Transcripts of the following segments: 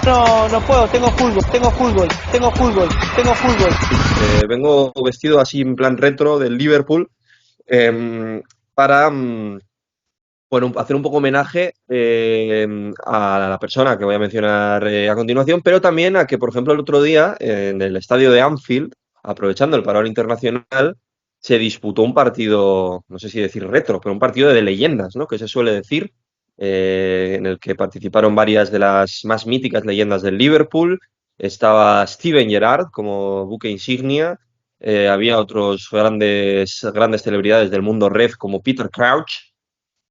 No, no puedo, tengo fútbol. Vengo vestido así en plan retro del Liverpool eh, para bueno, hacer un poco homenaje a la persona que voy a mencionar a continuación, pero también a que, por ejemplo, el otro día en el estadio de Anfield, aprovechando el parón internacional, se disputó un partido, no sé si decir retro, pero un partido de leyendas, ¿no? Que se suele decir, en el que participaron varias de las más míticas leyendas del Liverpool. Estaba Steven Gerrard como buque insignia. Había otros grandes celebridades del mundo red como Peter Crouch,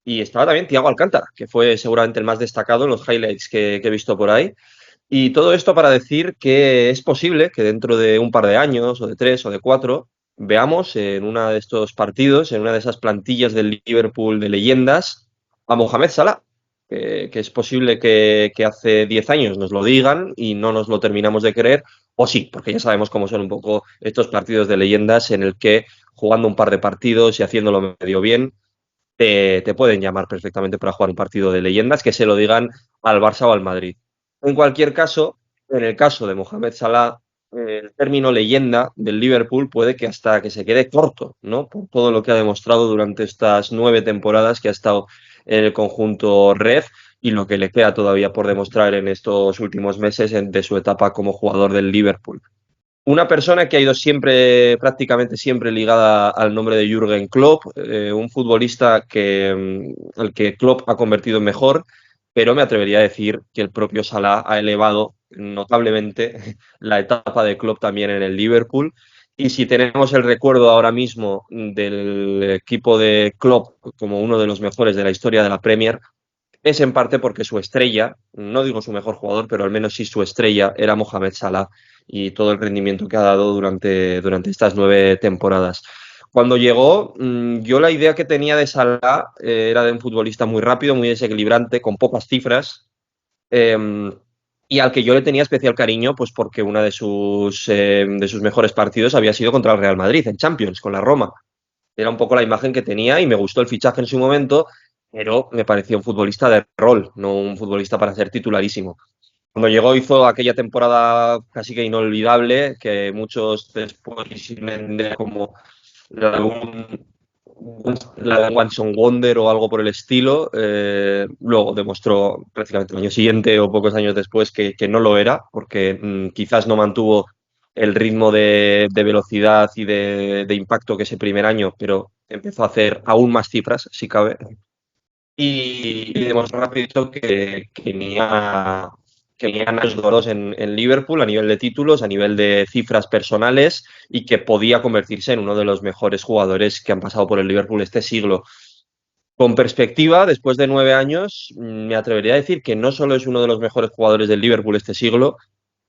y estaba también Thiago Alcántara, que fue seguramente el más destacado en los highlights que he visto por ahí. Y todo esto para decir que es posible que dentro de un par de años, o de 3, o de 4, veamos en uno de estos partidos, en una de esas plantillas del Liverpool de leyendas, a Mohamed Salah, que es posible que hace 10 años nos lo digan y no nos lo terminamos de creer, o sí, porque ya sabemos cómo son un poco estos partidos de leyendas en el que jugando un par de partidos y haciéndolo medio bien, te pueden llamar perfectamente para jugar un partido de leyendas, que se lo digan al Barça o al Madrid. En cualquier caso, en el caso de Mohamed Salah, el término leyenda del Liverpool puede que hasta que se quede corto, ¿no? Por todo lo que ha demostrado durante estas 9 temporadas que ha estado en el conjunto red y lo que le queda todavía por demostrar en estos últimos meses de su etapa como jugador del Liverpool. Una persona que ha ido siempre, prácticamente siempre ligada al nombre de Jürgen Klopp, un futbolista al que Klopp ha convertido en mejor, pero me atrevería a decir que el propio Salah ha elevado notablemente la etapa de Klopp también en el Liverpool. Y si tenemos el recuerdo ahora mismo del equipo de Klopp como uno de los mejores de la historia de la Premier, es en parte porque su estrella, no digo su mejor jugador, pero al menos sí su estrella, era Mohamed Salah y todo el rendimiento que ha dado durante estas 9 temporadas. Cuando llegó, yo la idea que tenía de Salah era de un futbolista muy rápido, muy desequilibrante, con pocas cifras, eh, y al que yo le tenía especial cariño, pues porque uno de sus mejores partidos había sido contra el Real Madrid, en Champions, con la Roma. Era un poco la imagen que tenía y me gustó el fichaje en su momento, pero me parecía un futbolista de rol, no un futbolista para ser titularísimo. Cuando llegó hizo aquella temporada casi que inolvidable, que muchos después quisieron vender como la de la de One Wonder o algo por el estilo. Luego demostró prácticamente el año siguiente o pocos años después que no lo era, porque quizás no mantuvo el ritmo de velocidad y de impacto que ese primer año, pero empezó a hacer aún más cifras, si cabe, y demostró rápido que tenía años dorados en Liverpool a nivel de títulos, a nivel de cifras personales, y que podía convertirse en uno de los mejores jugadores que han pasado por el Liverpool este siglo. Con perspectiva, después de 9 años, me atrevería a decir que no solo es uno de los mejores jugadores del Liverpool este siglo,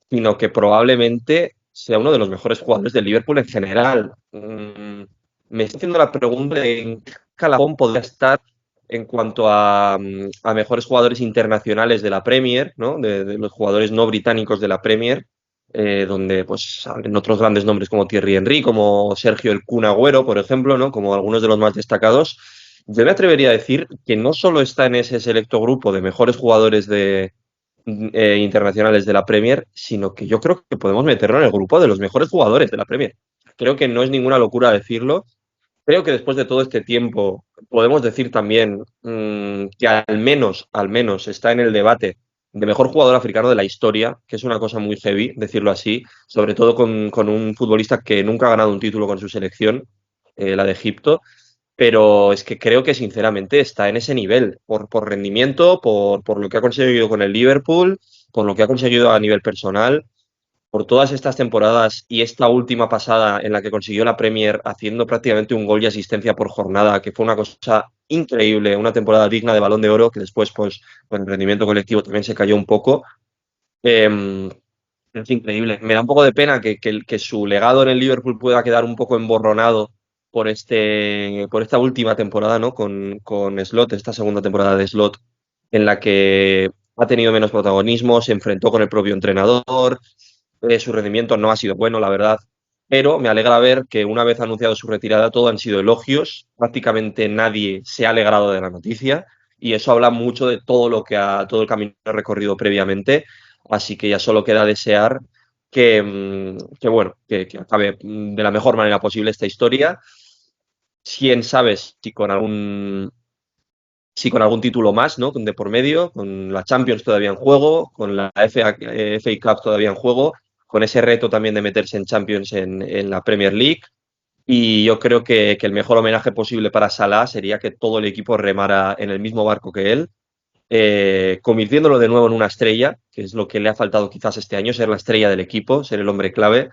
sino que probablemente sea uno de los mejores jugadores del Liverpool en general. Me estoy haciendo la pregunta de en qué escalafón podría estar en cuanto a mejores jugadores internacionales de la Premier, ¿no? De los jugadores no británicos de la Premier, donde pues salen otros grandes nombres como Thierry Henry, como Sergio el Kun Agüero, por ejemplo, ¿no? Como algunos de los más destacados. Yo me atrevería a decir que no solo está en ese selecto grupo de mejores jugadores internacionales de la Premier, sino que yo creo que podemos meterlo en el grupo de los mejores jugadores de la Premier. Creo que no es ninguna locura decirlo. Creo que después de todo este tiempo podemos decir también que al menos está en el debate de mejor jugador africano de la historia, que es una cosa muy heavy decirlo así, sobre todo con un futbolista que nunca ha ganado un título con su selección, la de Egipto, pero es que creo que sinceramente está en ese nivel, por rendimiento, por lo que ha conseguido con el Liverpool, por lo que ha conseguido a nivel personal, por todas estas temporadas y esta última pasada en la que consiguió la Premier haciendo prácticamente un gol y asistencia por jornada, que fue una cosa increíble, una temporada digna de Balón de Oro, que después, pues, con el rendimiento colectivo también se cayó un poco. Eh, es increíble. Me da un poco de pena que su legado en el Liverpool pueda quedar un poco emborronado por esta última temporada, ¿no? Con Slot, esta segunda temporada de Slot, en la que ha tenido menos protagonismo, se enfrentó con el propio entrenador, su rendimiento no ha sido bueno, la verdad, pero me alegra ver que una vez anunciado su retirada todo han sido elogios, prácticamente nadie se ha alegrado de la noticia y eso habla mucho de todo lo que todo el camino recorrido previamente. Así que ya solo queda desear que acabe de la mejor manera posible esta historia. Quién sabe si con algún título más, ¿no? De por medio, con la Champions todavía en juego, con la FA Cup todavía en juego, con ese reto también de meterse en Champions en la Premier League. Y yo creo que el mejor homenaje posible para Salah sería que todo el equipo remara en el mismo barco que él, convirtiéndolo de nuevo en una estrella, que es lo que le ha faltado quizás este año, ser la estrella del equipo, ser el hombre clave,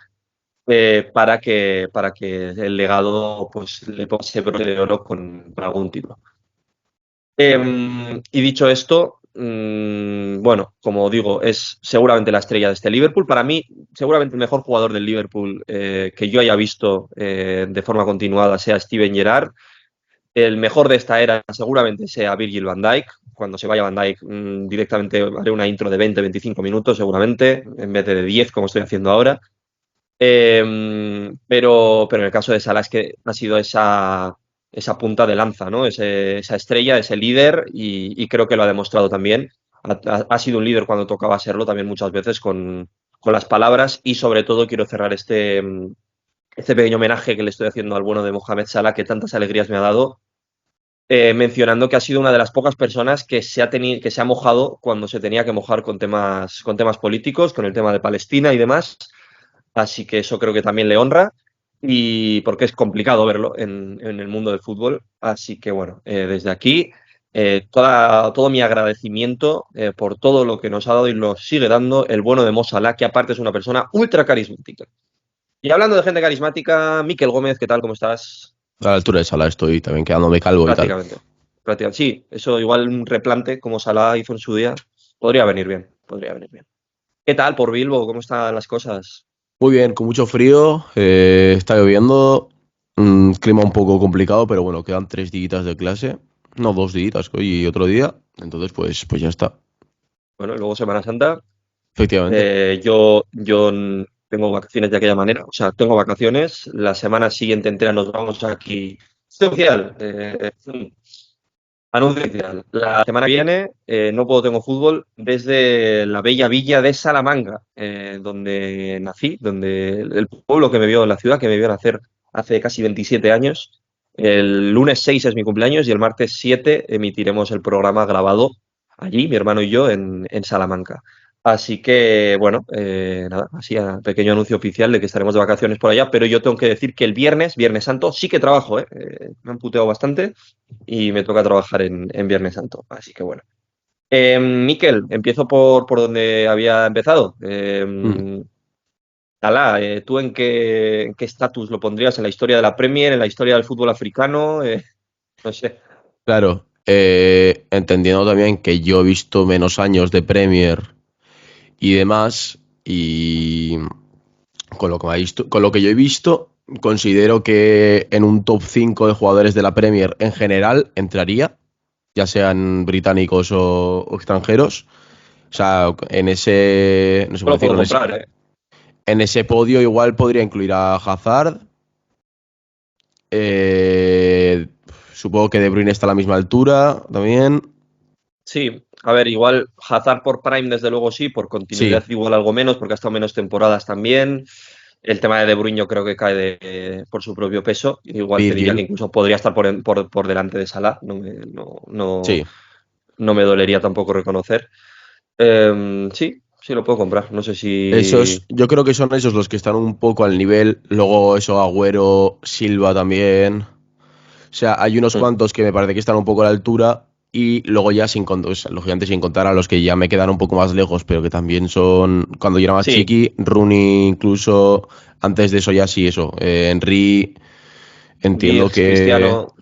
para que el legado pues, le pase broche de oro con algún título. Y dicho esto, bueno, como digo, es seguramente la estrella de este Liverpool. Para mí, seguramente el mejor jugador del Liverpool que yo haya visto de forma continuada sea Steven Gerrard. El mejor de esta era seguramente sea Virgil van Dijk. Cuando se vaya Van Dijk, directamente haré una intro de 20-25 minutos seguramente, en vez de 10 como estoy haciendo ahora. Pero en el caso de Salah es que ha sido esa punta de lanza, ¿no? Esa estrella, ese líder, y creo que lo ha demostrado también. Ha sido un líder cuando tocaba serlo también muchas veces con las palabras, y sobre todo quiero cerrar este pequeño homenaje que le estoy haciendo al bueno de Mohamed Salah, que tantas alegrías me ha dado, mencionando que ha sido una de las pocas personas que se ha mojado cuando se tenía que mojar con temas políticos, con el tema de Palestina y demás. Así que eso creo que también le honra, y porque es complicado verlo en el mundo del fútbol. Así que bueno, desde aquí todo mi agradecimiento por todo lo que nos ha dado y nos sigue dando el bueno de Mo Salah, que aparte es una persona ultra carismática. Y hablando de gente carismática, Miquel Gómez, ¿qué tal? ¿Cómo estás? A la altura de Salah estoy también quedándome calvo y tal. Prácticamente. Prácticamente. Sí, eso igual un replante como Salah hizo en su día podría venir bien. Podría venir bien. ¿Qué tal por Bilbo? ¿Cómo están las cosas? Muy bien, con mucho frío, está lloviendo, clima un poco complicado, pero bueno, quedan 3 días de clase, no 2 días hoy y otro día, entonces pues ya está, Bueno, y luego Semana Santa. efectivamente. Yo tengo vacaciones de aquella manera, o sea, tengo vacaciones, la semana siguiente entera nos vamos aquí. Es oficial, anuncio oficial. La semana que viene no puedo, tengo fútbol desde la bella villa de Salamanca, donde nací, donde el pueblo que me vio, la ciudad que me vio nacer hace casi 27 años. El lunes 6 es mi cumpleaños y el martes 7 emitiremos el programa grabado allí, mi hermano y yo, en Salamanca. Así que, bueno, nada, así a pequeño anuncio oficial de que estaremos de vacaciones por allá, pero yo tengo que decir que el Viernes Santo, sí que trabajo, ¿eh? Me han puteado bastante y me toca trabajar en Viernes Santo. Así que bueno. Miquel, empiezo por donde había empezado. Mm, Alá, ¿tú en qué estatus lo pondrías? ¿En la historia de la Premier? ¿En la historia del fútbol africano? No sé. claro, entendiendo también que yo he visto menos años de Premier y demás, y con lo que yo he visto, considero que en un top 5 de jugadores de la Premier en general entraría, ya sean británicos o extranjeros. O sea, en ese, no sé No cómo lo puedo decirlo, comprar, ¿eh? en ese podio igual podría incluir a Hazard. eh, Supongo que De Bruyne está a la misma altura también. Sí, a ver, igual Hazard por Prime, desde luego sí, por Sí, continuidad igual algo menos, porque ha estado menos temporadas también. El tema de Bruyne yo creo que cae por su propio peso. Igual te diría que Virgil, incluso podría estar por delante de Salah. sí. No me dolería tampoco reconocer. Sí, sí lo puedo comprar. No sé si. Esos, yo creo que son esos los que están un poco al nivel. Luego eso, Agüero, Silva también. O sea, hay unos Mm. cuantos que me parece que están un poco a la altura. Y luego ya sin contar, o sea, lógicamente sin contar a los que ya me quedan un poco más lejos, pero que también son, cuando yo era más Sí, chiqui, Rooney incluso, antes de eso ya sí, eso. Henry, entiendo Giggs, que Cristiano,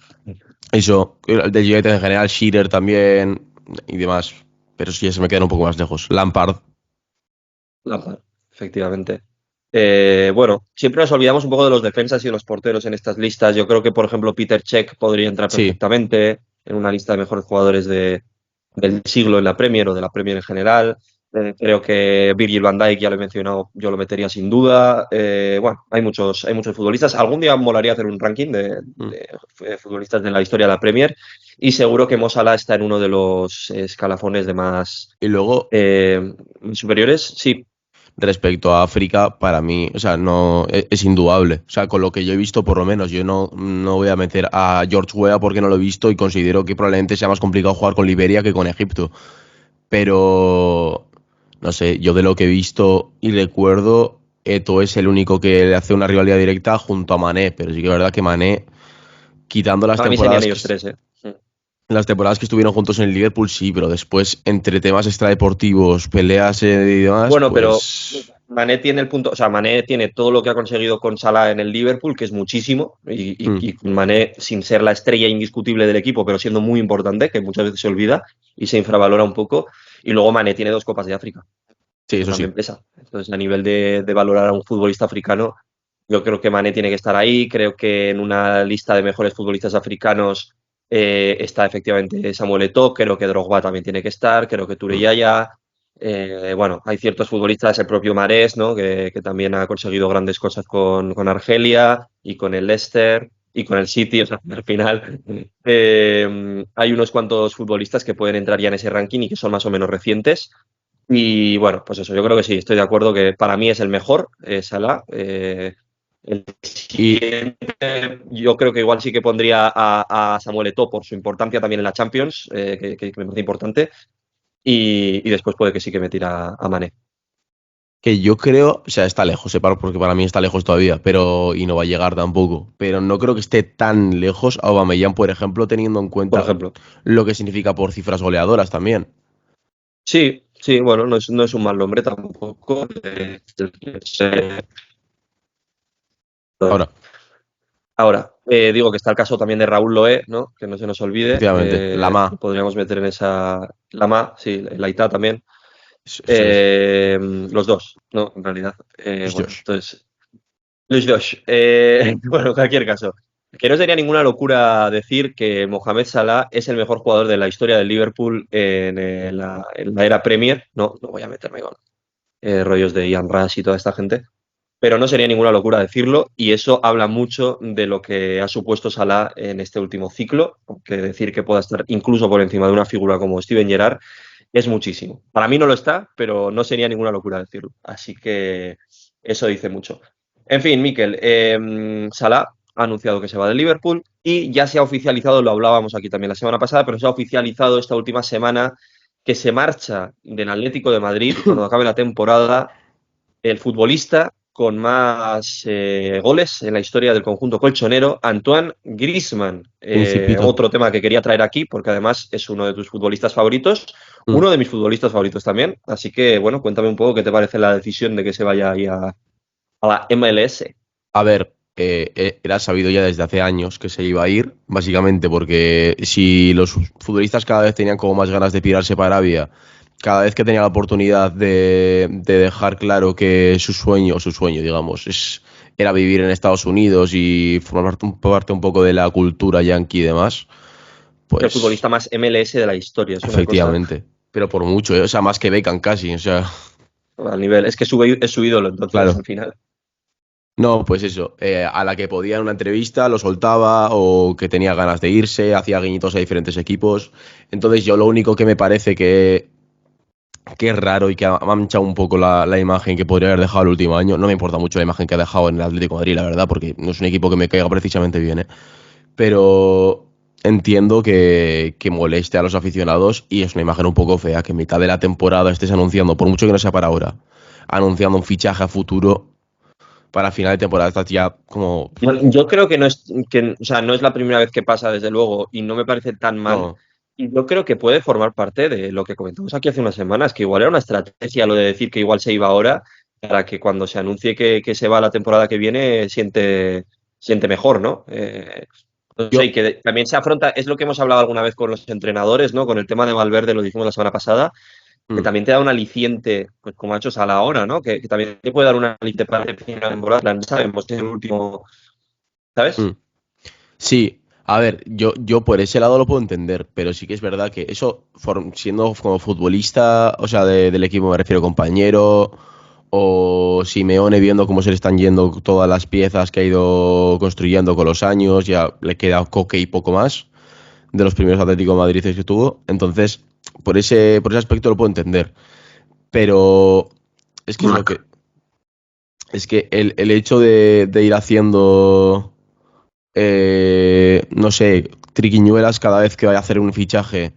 eso, el del United en general, Shearer también y demás. Pero sí, ya se me quedan un poco más lejos. Lampard, Lampard, efectivamente. Bueno, siempre nos olvidamos un poco de los defensas y de los porteros en estas listas. Yo creo que, por ejemplo, Peter Cech podría entrar sí. perfectamente en una lista de mejores jugadores del siglo en la Premier o de la Premier en general. Creo que Virgil van Dijk, ya lo he mencionado, yo lo metería sin duda. Bueno, hay muchos futbolistas. Algún día molaría hacer un ranking de futbolistas de la historia de la Premier. Y seguro que Mo Salah está en uno de los escalafones de más Y luego, superiores. Sí, respecto a África, para mí, o sea, no es indudable. O sea, con lo que yo he visto, por lo menos, yo no voy a meter a George Weah porque no lo he visto y considero que probablemente sea más complicado jugar con Liberia que con Egipto. Pero, no sé, yo de lo que he visto y recuerdo, Eto'o es el único que le hace una rivalidad directa junto a Mané. Pero sí que es verdad que Mané, quitando para mí serían ellos tres, ¿eh? las temporadas que estuvieron juntos en el Liverpool, sí, pero después, entre temas extradeportivos, peleas y demás, Bueno, pero pues. Mané tiene el punto, o sea, Mané tiene todo lo que ha conseguido con Salah en el Liverpool, que es muchísimo, Mm, y Mané, sin ser la estrella indiscutible del equipo, pero siendo muy importante, que muchas veces se olvida y se infravalora un poco, y luego Mané tiene 2 Copas de África, sí, eso eso también sí. pesa. Entonces, a nivel de valorar a un futbolista africano, yo creo que Mané tiene que estar ahí, creo que en una lista de mejores futbolistas africanos está efectivamente Samuel Eto'o, creo que Drogba también tiene que estar, creo que Touré Mm. Yaya. Bueno, hay ciertos futbolistas, el propio Marés, ¿no? Que también ha conseguido grandes cosas con Argelia y con el Leicester y con el City. O sea, al final hay unos cuantos futbolistas que pueden entrar ya en ese ranking y que son más o menos recientes. Y bueno, pues eso, yo creo que sí, estoy de acuerdo que para mí es el mejor, Salah. El Y, siguiente, yo creo que igual sí que pondría a Samuel Eto'o por su importancia también en la Champions, que me parece importante. Y después puede que sí que me tira a Mané. que yo creo, o sea, está lejos, porque para mí está lejos todavía, pero y no va a llegar tampoco. Pero no creo que esté tan lejos a Aubameyang, por ejemplo, teniendo en Por cuenta ejemplo. lo que significa por cifras goleadoras también. Sí, sí, bueno, no es un mal nombre tampoco. Ahora, Ahora, digo que está el caso también de Raúl Loé, ¿no? Que no se nos olvide. efectivamente, Lo Lama, podríamos meter en esa. Lama, sí, la Ita también. eso es. Los dos, ¿no? En realidad. Bueno, Dios. entonces. Luis Dosh. Bueno, en cualquier caso. Que no sería ninguna locura decir que Mohamed Salah es el mejor jugador de la historia del Liverpool en la era Premier. No, no voy a meterme con rollos de Ian Rush y toda esta gente. Pero no sería ninguna locura decirlo, y eso habla mucho de lo que ha supuesto Salah en este último ciclo, porque decir que pueda estar incluso por encima de una figura como Steven Gerrard es muchísimo. Para mí no lo está, pero no sería ninguna locura decirlo. Así que eso dice mucho. En fin, Mikel, Salah ha anunciado que se va del Liverpool y ya se ha oficializado, lo hablábamos aquí también la semana pasada, pero se ha oficializado esta última semana que se marcha del Atlético de Madrid cuando acabe la temporada el futbolista con más goles en la historia del conjunto colchonero, Antoine Griezmann. Principito. Otro tema que quería traer aquí, porque además es uno de tus futbolistas favoritos, Mm. uno de mis futbolistas favoritos también. Así que, bueno, cuéntame un poco qué te parece la decisión de que se vaya ahí a la MLS. A ver, era sabido ya desde hace años que se iba a ir, básicamente porque si los futbolistas cada vez tenían como más ganas de pirarse para Arabia, cada vez que tenía la oportunidad de dejar claro que su sueño, digamos, era vivir en Estados Unidos y formar parte un poco de la cultura yankee y demás, El pues futbolista más MLS de la historia, es una cosa efectivamente. Pero por mucho, ¿eh? O sea, más que Beckham casi, o sea, al nivel. Es que es su ídolo, entonces, claro. al final. No, pues eso, a la que podía en una entrevista lo soltaba o que tenía ganas de irse, hacía guiñitos a diferentes equipos. Entonces yo lo único que me parece que es raro y que ha manchado un poco la imagen que podría haber dejado el último año, no me importa mucho la imagen que ha dejado en el Atlético de Madrid, la verdad, porque no es un equipo que me caiga precisamente bien, ¿eh? Pero entiendo que moleste a los aficionados y es una imagen un poco fea, que en mitad de la temporada estés anunciando, por mucho que no sea para ahora, anunciando un fichaje a futuro para final de temporada, estás ya como. Bueno, yo creo que no o sea, no es la primera vez que pasa, desde luego, y no me parece tan mal. No, Y yo creo que puede formar parte de lo que comentamos aquí hace unas semanas, que igual era una estrategia lo de decir que igual se iba ahora, para que cuando se anuncie que se va la temporada que viene, siente mejor, ¿no? No sé, y yo. que también se afronta, es lo que hemos hablado alguna vez con los entrenadores, ¿no? Con el tema de Valverde, lo dijimos la semana pasada, que mm, también te da un aliciente, pues como ha hecho Salah ahora, ¿no? Que también te puede dar un aliciente para el final de temporada, no sabemos si es el último, mm. ¿sabes? Sí, a ver, yo por ese lado lo puedo entender, pero sí que es verdad que eso, siendo como futbolista, o sea, del equipo me refiero compañero, o Simeone viendo cómo se le están yendo todas las piezas que ha ido construyendo con los años, ya le queda Coque y poco más. de los primeros Atlético de Madrid que tuvo. Entonces, por ese aspecto lo puedo entender. Pero es que es lo que. Es que el hecho de ir haciendo, no sé, triquiñuelas cada vez que vaya a hacer un fichaje,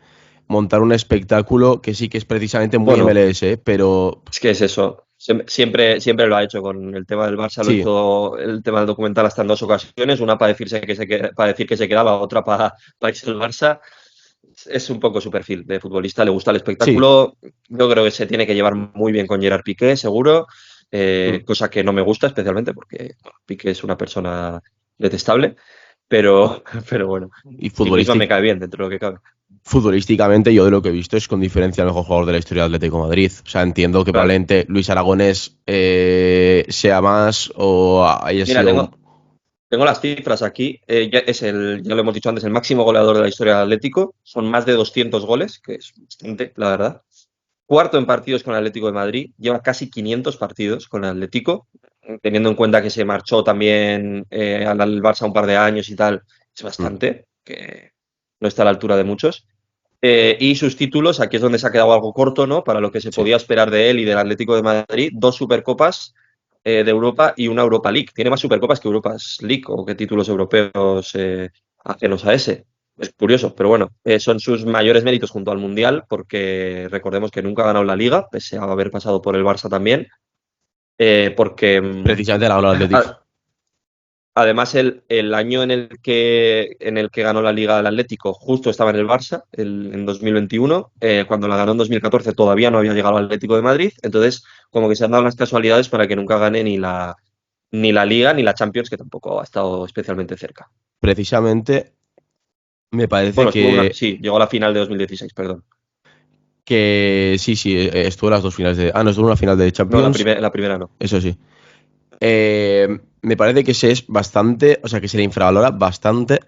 montar un espectáculo que sí que es precisamente muy Bueno, MLS, pero es que es eso. Siempre lo ha hecho con el tema del Barça, lo sí, hizo el tema del documental hasta en dos ocasiones, una para para decir que se quedaba, otra para irse al Barça. Es un poco su perfil de futbolista, le gusta el sí. espectáculo. Yo creo que se tiene que llevar muy bien con Gerard Piqué, seguro, Mm. cosa que no me gusta especialmente porque bueno, Piqué es una persona detestable, pero, pero bueno, Y y Griezmann me cae bien dentro de lo que cabe. futbolísticamente, yo de lo que he visto es con diferencia el mejor jugador de la historia del Atlético de Madrid. O sea, entiendo que Claro. probablemente Luis Aragonés sea más o haya Mira, sido. tengo las cifras aquí. Ya lo hemos dicho antes, el máximo goleador de la historia del Atlético. Son más de 200 goles, que es bastante, la verdad. Cuarto en partidos con el Atlético de Madrid. Lleva casi 500 partidos con el Atlético, teniendo en cuenta que se marchó también al Barça un par de años y tal. Es Mm, bastante, que no está a la altura de muchos. Y sus títulos, aquí es donde se ha quedado algo corto, ¿no? Para lo que se sí. podía esperar de él y del Atlético de Madrid. Dos Supercopas de Europa y una Europa League. Tiene más Supercopas que Europa League o que títulos europeos ajenos a ese. Es curioso, pero bueno, son sus mayores méritos junto al Mundial, porque recordemos que nunca ha ganado la Liga, pese a haber pasado por el Barça también, porque Precisamente la ganó el Atlético. además, el año en el que ganó la Liga del Atlético, justo estaba en el Barça, en 2021. Cuando la ganó en 2014 todavía no había llegado al Atlético de Madrid. Entonces, como que se han dado las casualidades para que nunca gane ni la Liga ni la Champions, que tampoco ha estado especialmente cerca. Precisamente me parece Bueno, que, sí, llegó a la final de 2016, perdón. sí, sí, estuvo en las dos finales de. Ah, no, estuvo en una final de No, Champions, la primera no. eso sí. Me parece que se es bastante, o sea, que se le infravalora bastante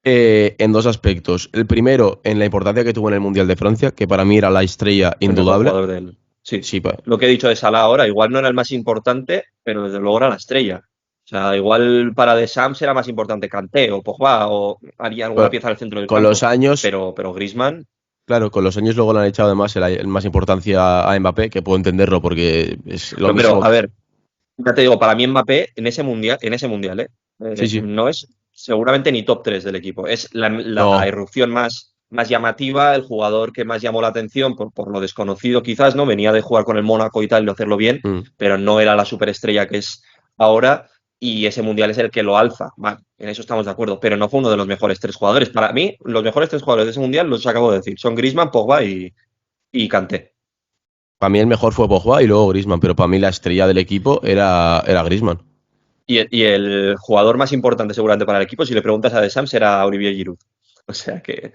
en dos aspectos. El primero, en la importancia que tuvo en el Mundial de Francia, que para mí era la estrella El mejor indudable. jugador del. Sí. Sí, Lo que he dicho de Salah ahora, igual no era el más importante, pero desde luego era la estrella. O sea, igual para The Shams era más importante Kanté o Pogba o haría alguna pues, pieza al centro del con los campo. años, Pero Griezmann. claro, con los años luego le han echado además el más importancia a Mbappé, que puedo entenderlo porque es lo No, pero mismo. a ver, ya te digo, para mí Mbappé en ese mundial, Sí, sí. no es seguramente ni top 3 del equipo. Es la No. irrupción más llamativa, el jugador que más llamó la atención por lo desconocido quizás, ¿no? Venía de jugar con el Mónaco y tal y de hacerlo bien, Mm. pero no era la superestrella que es ahora y ese mundial es el que lo alza. Vale, en eso estamos de acuerdo, pero no fue uno de los mejores tres jugadores. Para mí, los mejores tres jugadores de ese mundial los acabo de decir. Son Griezmann, Pogba y Kanté. Para mí el mejor fue Pogba y luego Griezmann, pero para mí la estrella del equipo era Griezmann. Y el jugador más importante seguramente para el equipo, si le preguntas a De Sam, será Olivier Giroud. O sea que.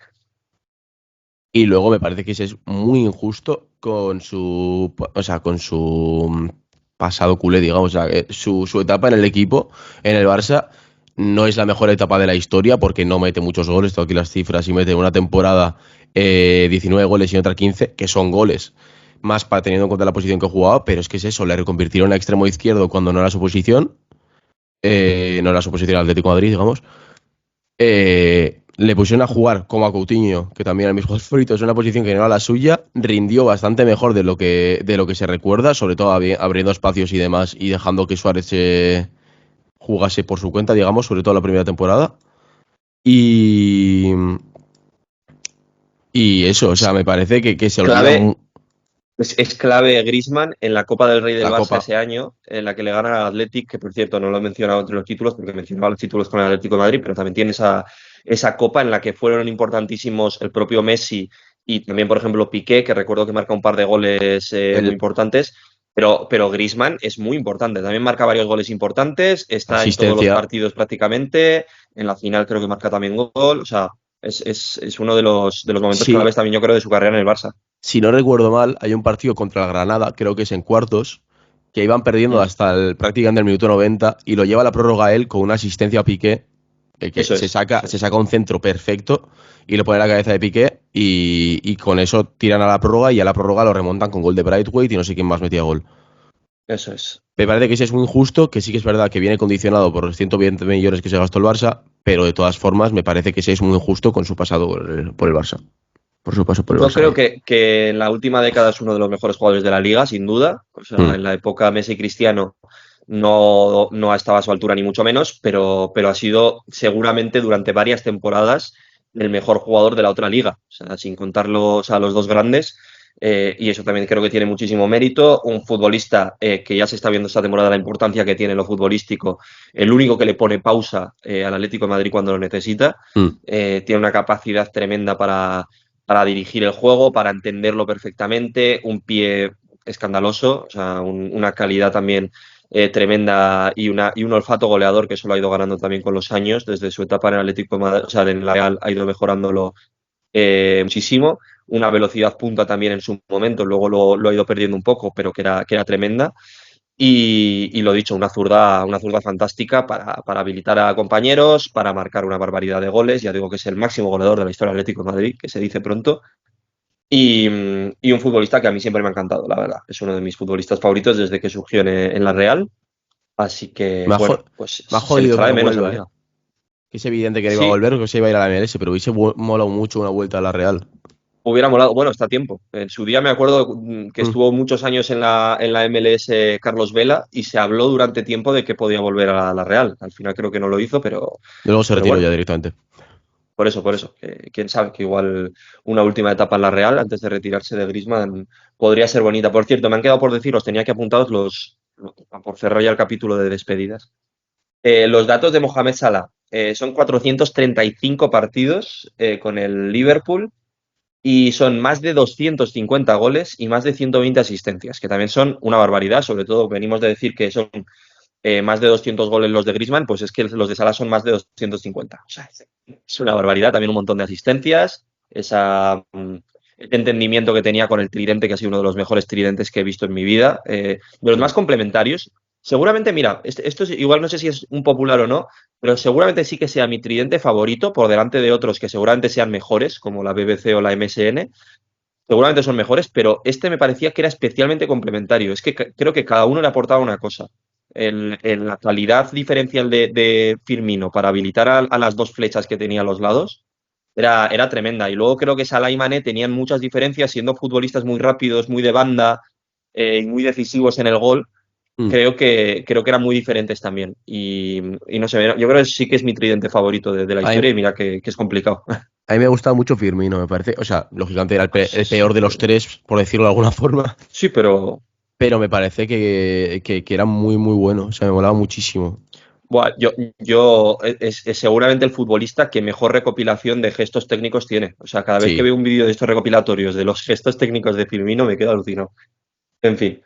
Y luego me parece que ese es muy injusto o sea, con su pasado culé, digamos. O sea, su etapa en el equipo, en el Barça, no es la mejor etapa de la historia porque no mete muchos goles. Tengo aquí las cifras y mete una temporada 19 goles y otra 15, que son goles. Más para teniendo en cuenta la posición que jugaba, pero es que es eso, le reconvirtieron a extremo izquierdo cuando no era su posición, no era su posición al Atlético de Madrid, digamos. Le pusieron a jugar como a Coutinho, que también era mis juegos favoritos, en una posición que no era la suya, rindió bastante mejor de lo que se recuerda, sobre todo abriendo espacios y demás y dejando que Suárez jugase por su cuenta, digamos, sobre todo la primera temporada. Y, y eso, o sea, me parece que se olvida Clave, es clave Griezmann en la Copa del Rey del la Barça Copa. ese año, en la que le gana al Athletic, que por cierto no lo he mencionado entre los títulos, porque mencionaba los títulos con el Atlético de Madrid, pero también tiene esa Copa en la que fueron importantísimos el propio Messi y también, por ejemplo, Piqué, que recuerdo que marca un par de goles muy El importantes. Pero Griezmann es muy importante. También marca varios goles importantes. Está en todos los asistencia. partidos prácticamente. En la final creo que marca también gol. O sea, es uno de los momentos Sí, claves también, yo creo, de su carrera en el Barça. si no recuerdo mal, hay un partido contra el Granada, creo que es en cuartos, que iban perdiendo Mm, hasta prácticamente el minuto 90 y lo lleva a la prórroga él con una asistencia a Piqué, que Eso se es, saca, eso se es. saca un centro perfecto y lo pone en la cabeza de Piqué y con eso tiran a la prórroga y a la prórroga lo remontan con gol de Braithwaite y no sé quién más metía gol. Eso es. Me parece que ese es muy injusto, que sí que es verdad que viene condicionado por los 120 millones que se gastó el Barça, pero de todas formas me parece que es muy injusto con su pasado por el Barça. Por su paso por el Yo Barça. creo que en la última década es uno de los mejores jugadores de la liga, sin duda. O sea, Mm. en la época Messi y Cristiano no estaba a su altura ni mucho menos, pero ha sido seguramente durante varias temporadas el mejor jugador de la otra liga. O sea, sin contarlos a los dos grandes. Y eso también creo que tiene muchísimo mérito. Un futbolista que ya se está viendo esta temporada la importancia que tiene en lo futbolístico, el único que le pone pausa al Atlético de Madrid cuando lo necesita. Mm. Tiene una capacidad tremenda para dirigir el juego, para entenderlo perfectamente, un pie escandaloso, o sea, una calidad también tremenda y un olfato goleador que eso lo ha ido ganando también con los años, desde su etapa en el Atlético de Madrid, o sea, en la Real ha ido mejorándolo muchísimo, una velocidad punta también en su momento, luego lo ha ido perdiendo un poco, pero que era tremenda. Y lo dicho, una zurda fantástica para habilitar a compañeros, para marcar una barbaridad de goles. Ya digo que es el máximo goleador de la historia del Atlético de Madrid, que se dice pronto. Y un futbolista que a mí siempre me ha encantado, la verdad. Es uno de mis futbolistas favoritos desde que surgió en la Real. Así que, Me ha, bueno, jo- pues Me ha se le jodido que echará de no menos en la vuelva, ¿eh? liga. Que es evidente que iba a Sí, volver, que se iba a ir a la MLS, pero hubiese molado mucho una vuelta a la Real. hubiera molado. Bueno, está a tiempo. En su día me acuerdo que Mm. estuvo muchos años en la MLS Carlos Vela y se habló durante tiempo de que podía volver a la Real. Al final creo que no lo hizo, pero, Y luego se pero retiró bueno. ya directamente. Por eso, quién sabe, que igual una última etapa en la Real antes de retirarse de Griezmann podría ser bonita. Por cierto, me han quedado por deciros, tenía que apuntaros por cerrar ya el capítulo de despedidas. Los datos de Mohamed Salah son 435 partidos con el Liverpool y son más de 250 goles y más de 120 asistencias, que también son una barbaridad, sobre todo venimos de decir que son más de 200 goles los de Griezmann, pues es que los de Salah son más de 250. O sea, es una barbaridad, también un montón de asistencias, ese entendimiento que tenía con el tridente, que ha sido uno de los mejores tridentes que he visto en mi vida, de los más complementarios. Seguramente, mira, esto igual no sé si es un popular o no, pero seguramente sí que sea mi tridente favorito por delante de otros que seguramente sean mejores, como la BBC o la MSN. Seguramente son mejores, pero este me parecía que era especialmente complementario. Es que creo que cada uno le aportaba una cosa. La calidad diferencial de Firmino para habilitar a las dos flechas que tenía a los lados era tremenda. Y luego creo que Salah y Mané tenían muchas diferencias, siendo futbolistas muy rápidos, muy de banda y muy decisivos en el gol. Mm. Creo que eran muy diferentes también. Y no sé, yo creo que sí que es mi tridente favorito de la A mí, historia y mira que es complicado. a mí me gusta mucho Firmino, me parece. O sea, lógicamente era Sí, el sí, peor de los tres, por decirlo de alguna forma. sí, Pero me parece que era muy, muy bueno. O sea, me molaba muchísimo. Buah, yo es seguramente el futbolista que mejor recopilación de gestos técnicos tiene. O sea, cada vez que Sí. veo un vídeo de estos recopilatorios de los gestos técnicos de Firmino me quedo alucinado. En fin.